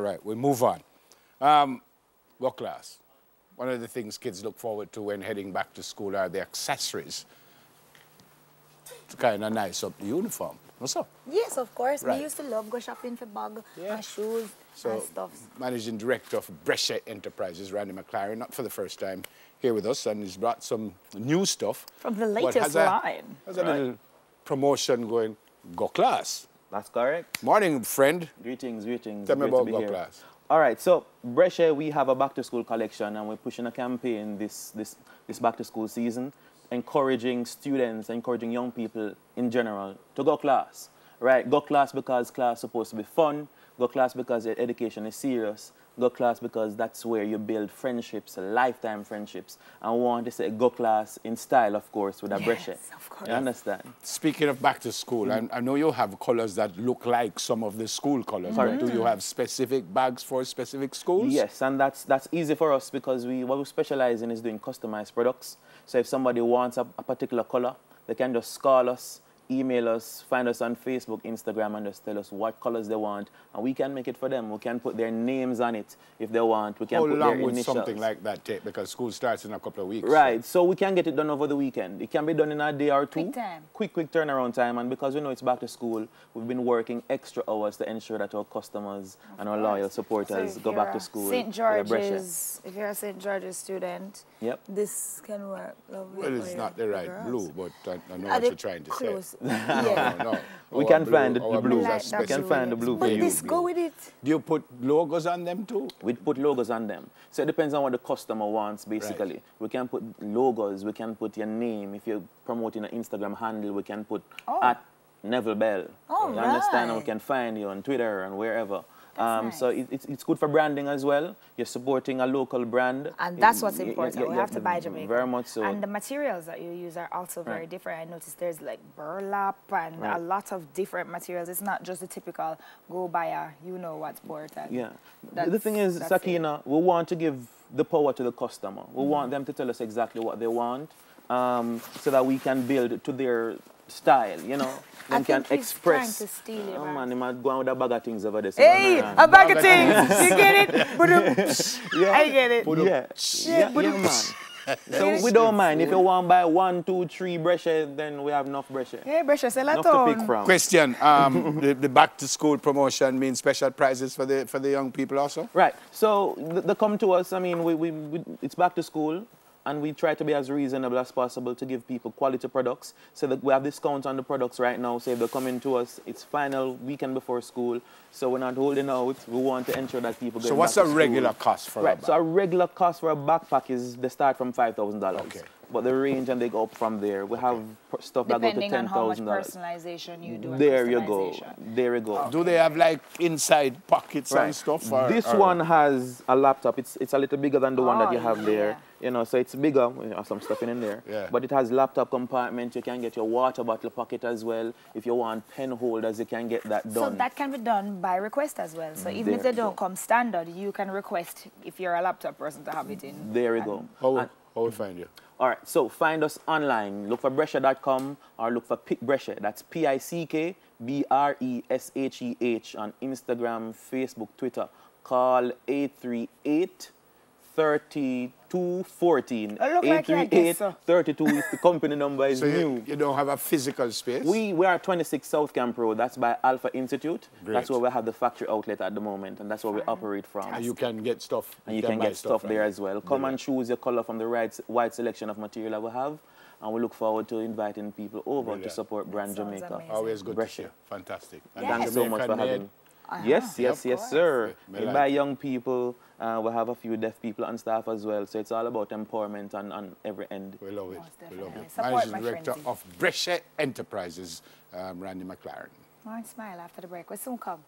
Right, we move on. What class? One of the things kids look forward to when heading back to school are the accessories to kind of nice up the uniform. What's up? Yes, of course. Right. We used to love go shopping for bag and shoes and stuff. Managing director of Bresheh Enterprises, Randy McLaren, not for the first time here with us, and he's brought some new stuff. From the latest line. Has a little promotion going, Go Class. That's correct. Morning, friend. Greetings, greetings. Tell me Great to about be Go here. Class. All right, so Bresheh, we have a back-to-school collection, and we're pushing a campaign this back-to-school season, encouraging students, encouraging young people in general to go class. Right, go class because class is supposed to be fun. Go class because your education is serious. Go class because that's where you build friendships, lifetime friendships. And we want to say go class in style, of course, with a Bresheh. Yes, of course. You understand? Speaking of back to school, I know you have colors that look like some of the school colors. But do you have specific bags for specific schools? Yes, and that's easy for us because what we specialize in is doing customized products. So if somebody wants a particular color, they can just call us, email us, find us on Facebook, Instagram, and just tell us what colors they want, and we can make it for them. We can put their names on it if they want. We can put their initials. How long would something like that take? Because school starts in a couple of weeks. Right, so we can get it done over the weekend. It can be done in a day or two. Quick time. Quick turnaround time, and because we know it's back to school, we've been working extra hours to ensure that our customers and our loyal supporters go back to school. St. George's, if you're a St. George's student, this can work. Well, it's not the right blue, but I know what you're trying to say. Yeah. No. We can find the blue. Like We can find the blue for you. But this go with it. Do you put logos on them too? We put logos on them. So it depends on what the customer wants, basically. Right. We can put logos. We can put your name. If you're promoting an Instagram handle, we can put at Neville Bell. You understand? And we can find you on Twitter and wherever. Nice. So it's good for branding as well. You're supporting a local brand. And that's what's important. We have to buy Jamaica. Very much so. And the materials that you use are also very different. I noticed there's like burlap and a lot of different materials. It's not just the typical go buy a you-know-what sport. Yeah. The thing is, Sakina, we want to give the power to the customer. We want them to tell us exactly what they want so that we can build to their style, you know. They can express. Trying to steal it, oh man, he might go on with a bag of things over there. Hey, a bag of things. You get it? Yeah. I get it. Yeah, man. So we don't mind. If you want to buy 1, 2, 3 Bresheh, then we have enough Bresheh. Yeah, Bresheh, sell enough to pick from. Question, the back to school promotion means special prizes for the young people also? Right. So they come to us, I mean, it's back to school. And we try to be as reasonable as possible to give people quality products. So that we have discounts on the products right now. So if they come into us, it's final weekend before school. So we're not holding out. We want to ensure that people get So what's a regular cost for a backpack? So a regular cost for a backpack is, they start from $5,000. Okay. But the range and they go up from there. We have stuff that go to $10,000. Depending on how much personalization you do. There you go. There you go. Okay. Do they have like inside pockets and stuff? Or, this one has a laptop. It's a little bigger than the one that you have there. You know, so it's bigger. We have some stuff in there. Yeah. But it has laptop compartment. You can get your water bottle pocket as well. If you want pen holders, you can get that done. So that can be done by request as well. So even if they don't come standard, you can request if you're a laptop person to have it in. There we go. How we find you? All right, so find us online. Look for Bresheh.com or look for Pick Bresheh. That's Pickbresheh on Instagram, Facebook, Twitter. Call 838 3214. 838-32 is the company number is new. You don't have a physical space? We are 26 South Camp Road. That's by Alpha Institute. Great. That's where we have the factory outlet at the moment, and that's where we operate from. And you can get stuff. And you can get stuff there as well. Come and choose your color from the wide selection of material that we have. And we look forward to inviting people over to support Brand Jamaica. Always good to see you. Fantastic. And thanks so much for having me. Yes, sir. We buy young people. We have a few deaf people on staff as well. So it's all about empowerment on every end. We love it. We love it. Managing Director of Bresheh Enterprises, Randy McLaren. Smile after the break. We'll soon come.